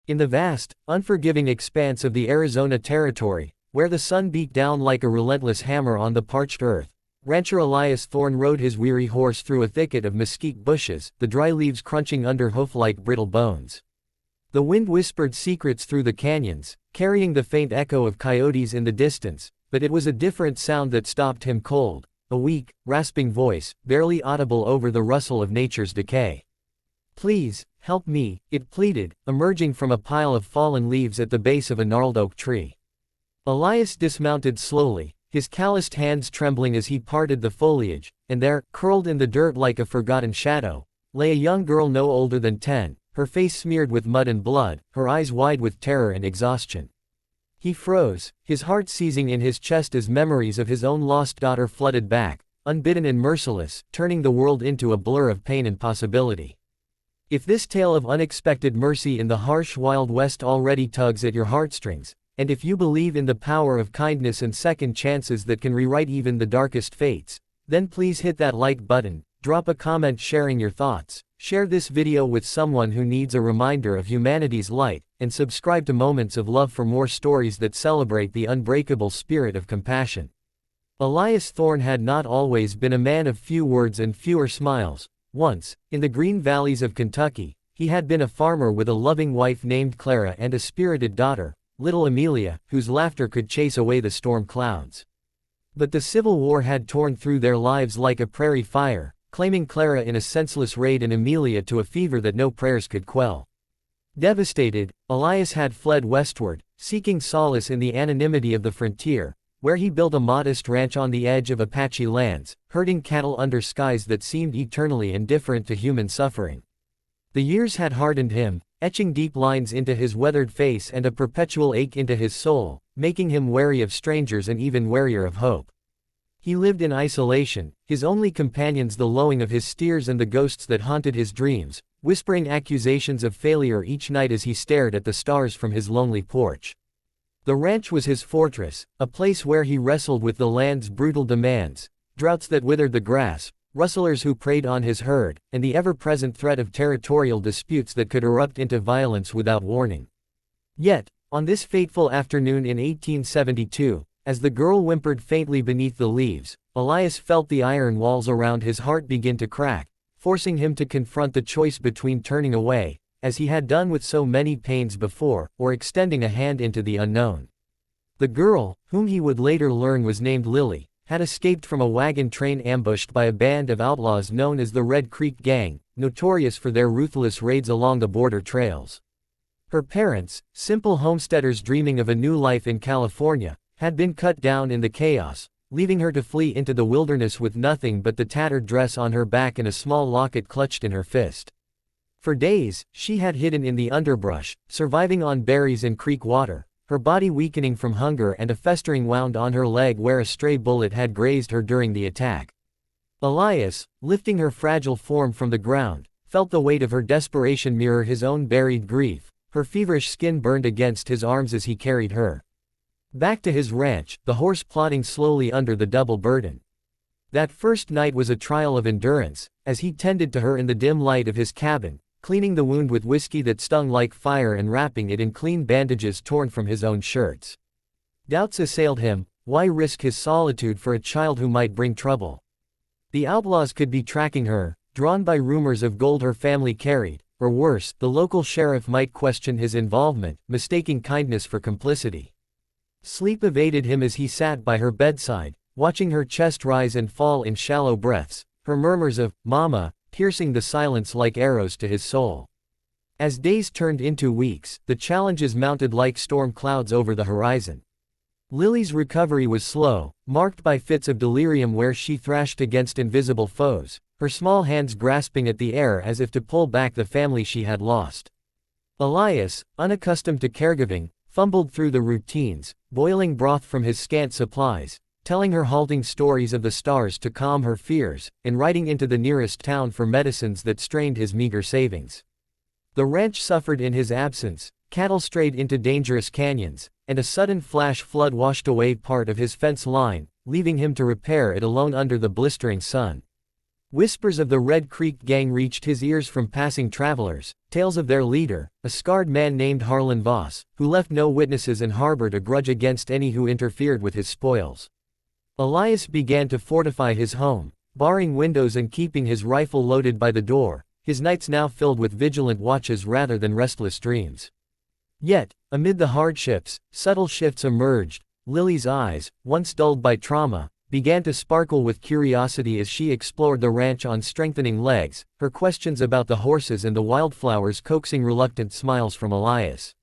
In the vast, unforgiving expanse of the Arizona Territory, where the sun beat down like a relentless hammer on the parched earth, rancher Elias Thorne rode his weary horse through a thicket of mesquite bushes, the dry leaves crunching under hoof-like brittle bones. The wind whispered secrets through the canyons, carrying the faint echo of coyotes in the distance, but it was a different sound that stopped him cold, a weak, rasping voice, barely audible over the rustle of nature's decay. "Please, help me," it pleaded, emerging from a pile of fallen leaves at the base of a gnarled oak tree. Elias dismounted slowly, his calloused hands trembling as he parted the foliage, and there, curled in the dirt like a forgotten shadow, lay a young girl no older than 10, her face smeared with mud and blood, her eyes wide with terror and exhaustion. He froze, his heart seizing in his chest as memories of his own lost daughter flooded back, unbidden and merciless, turning the world into a blur of pain and possibility. If this tale of unexpected mercy in the harsh Wild West already tugs at your heartstrings, and if you believe in the power of kindness and second chances that can rewrite even the darkest fates, then please hit that like button, drop a comment sharing your thoughts, share this video with someone who needs a reminder of humanity's light, and subscribe to Moments of Love for more stories that celebrate the unbreakable spirit of compassion. Elias Thorne had not always been a man of few words and fewer smiles. Once, in the green valleys of Kentucky, he had been a farmer with a loving wife named Clara and a spirited daughter, little Amelia, whose laughter could chase away the storm clouds. But the Civil War had torn through their lives like a prairie fire, claiming Clara in a senseless raid and Amelia to a fever that no prayers could quell. Devastated, Elias had fled westward, seeking solace in the anonymity of the frontier, where he built a modest ranch on the edge of Apache lands, herding cattle under skies that seemed eternally indifferent to human suffering. The years had hardened him, etching deep lines into his weathered face and a perpetual ache into his soul, making him wary of strangers and even warier of hope. He lived in isolation, his only companions the lowing of his steers and the ghosts that haunted his dreams, whispering accusations of failure each night as he stared at the stars from his lonely porch. The ranch was his fortress, a place where he wrestled with the land's brutal demands, droughts that withered the grass, rustlers who preyed on his herd, and the ever-present threat of territorial disputes that could erupt into violence without warning. Yet, on this fateful afternoon in 1872, as the girl whimpered faintly beneath the leaves, Elias felt the iron walls around his heart begin to crack, forcing him to confront the choice between turning away, as he had done with so many pains before, or extending a hand into the unknown. The girl, whom he would later learn was named Lily, had escaped from a wagon train ambushed by a band of outlaws known as the Red Creek Gang, notorious for their ruthless raids along the border trails. Her parents, simple homesteaders dreaming of a new life in California, had been cut down in the chaos, leaving her to flee into the wilderness with nothing but the tattered dress on her back and a small locket clutched in her fist. For days, she had hidden in the underbrush, surviving on berries and creek water, her body weakening from hunger and a festering wound on her leg where a stray bullet had grazed her during the attack. Elias, lifting her fragile form from the ground, felt the weight of her desperation mirror his own buried grief, her feverish skin burned against his arms as he carried her back to his ranch, the horse plodding slowly under the double burden. That first night was a trial of endurance, as he tended to her in the dim light of his cabin, cleaning the wound with whiskey that stung like fire and wrapping it in clean bandages torn from his own shirts. Doubts assailed him. Why risk his solitude for a child who might bring trouble? The outlaws could be tracking her, drawn by rumors of gold her family carried, or worse, the local sheriff might question his involvement, mistaking kindness for complicity. Sleep evaded him as he sat by her bedside, watching her chest rise and fall in shallow breaths, her murmurs of "Mama," piercing the silence like arrows to his soul. As days turned into weeks, the challenges mounted like storm clouds over the horizon. Lily's recovery was slow, marked by fits of delirium where she thrashed against invisible foes, her small hands grasping at the air as if to pull back the family she had lost. Elias, unaccustomed to caregiving, fumbled through the routines, boiling broth from his scant supplies, telling her halting stories of the stars to calm her fears, and riding into the nearest town for medicines that strained his meager savings. The ranch suffered in his absence, cattle strayed into dangerous canyons, and a sudden flash flood washed away part of his fence line, leaving him to repair it alone under the blistering sun. Whispers of the Red Creek gang reached his ears from passing travelers, tales of their leader, a scarred man named Harlan Voss, who left no witnesses and harbored a grudge against any who interfered with his spoils. Elias began to fortify his home, barring windows and keeping his rifle loaded by the door, his nights now filled with vigilant watches rather than restless dreams. Yet, amid the hardships, subtle shifts emerged. Lily's eyes, once dulled by trauma, began to sparkle with curiosity as she explored the ranch on strengthening legs, her questions about the horses and the wildflowers coaxing reluctant smiles from Elias.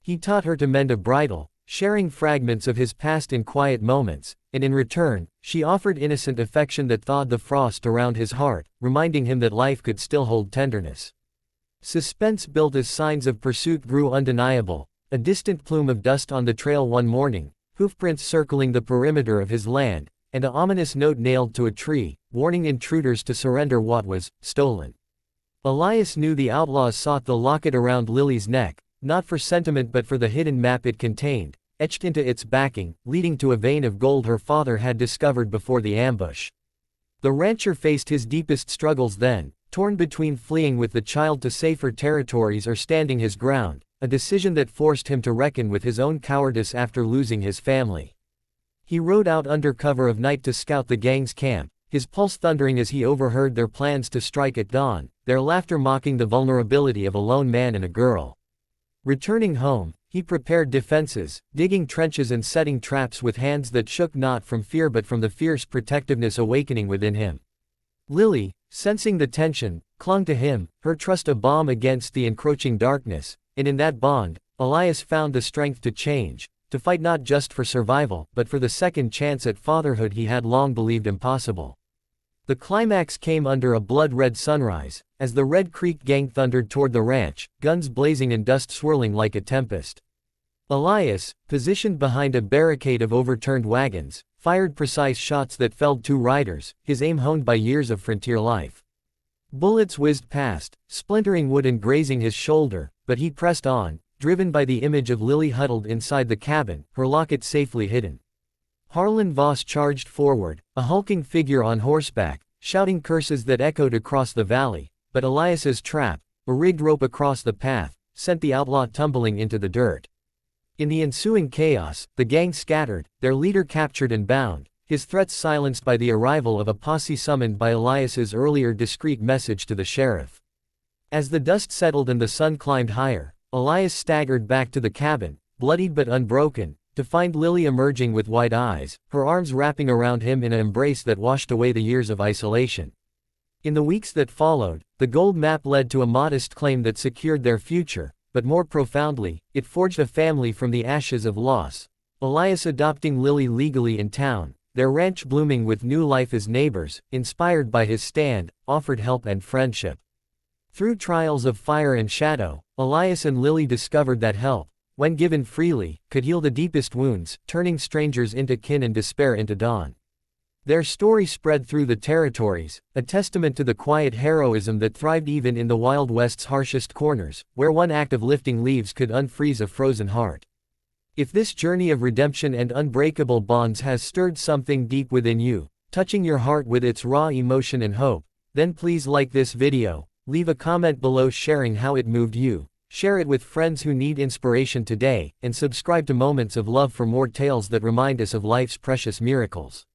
He taught her to mend a bridle, sharing fragments of his past in quiet moments, and in return, she offered innocent affection that thawed the frost around his heart, reminding him that life could still hold tenderness. Suspense built as signs of pursuit grew undeniable, a distant plume of dust on the trail one morning, hoofprints circling the perimeter of his land, and an ominous note nailed to a tree, warning intruders to surrender what was stolen. Elias knew the outlaws sought the locket around Lily's neck, not for sentiment but for the hidden map it contained, etched into its backing, leading to a vein of gold her father had discovered before the ambush. The rancher faced his deepest struggles then, torn between fleeing with the child to safer territories or standing his ground, a decision that forced him to reckon with his own cowardice after losing his family. He rode out under cover of night to scout the gang's camp, his pulse thundering as he overheard their plans to strike at dawn, their laughter mocking the vulnerability of a lone man and a girl. Returning home, he prepared defenses, digging trenches and setting traps with hands that shook not from fear but from the fierce protectiveness awakening within him. Lily, sensing the tension, clung to him, her trust a balm against the encroaching darkness, and in that bond, Elias found the strength to change, to fight not just for survival but for the second chance at fatherhood he had long believed impossible. The climax came under a blood-red sunrise, as the Red Creek gang thundered toward the ranch, guns blazing and dust swirling like a tempest. Elias, positioned behind a barricade of overturned wagons, fired precise shots that felled two riders, his aim honed by years of frontier life. Bullets whizzed past, splintering wood and grazing his shoulder, but he pressed on, driven by the image of Lily huddled inside the cabin, her locket safely hidden. Harlan Voss charged forward, a hulking figure on horseback, shouting curses that echoed across the valley, but Elias's trap, a rigged rope across the path, sent the outlaw tumbling into the dirt. In the ensuing chaos, the gang scattered, their leader captured and bound, his threats silenced by the arrival of a posse summoned by Elias's earlier discreet message to the sheriff. As the dust settled and the sun climbed higher, Elias staggered back to the cabin, bloodied but unbroken, to find Lily emerging with wide eyes, her arms wrapping around him in an embrace that washed away the years of isolation. In the weeks that followed, the gold map led to a modest claim that secured their future, but more profoundly, it forged a family from the ashes of loss. Elias adopting Lily legally in town, their ranch blooming with new life as neighbors, inspired by his stand, offered help and friendship. Through trials of fire and shadow, Elias and Lily discovered that help, when given freely, could heal the deepest wounds, turning strangers into kin and despair into dawn. Their story spread through the territories, a testament to the quiet heroism that thrived even in the Wild West's harshest corners, where one act of lifting leaves could unfreeze a frozen heart. If this journey of redemption and unbreakable bonds has stirred something deep within you, touching your heart with its raw emotion and hope, then please like this video, leave a comment below sharing how it moved you, share it with friends who need inspiration today, and subscribe to Moments of Love for more tales that remind us of life's precious miracles.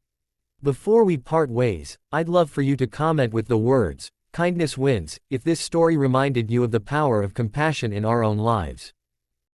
Before we part ways, I'd love for you to comment with the words, "Kindness wins," if this story reminded you of the power of compassion in our own lives.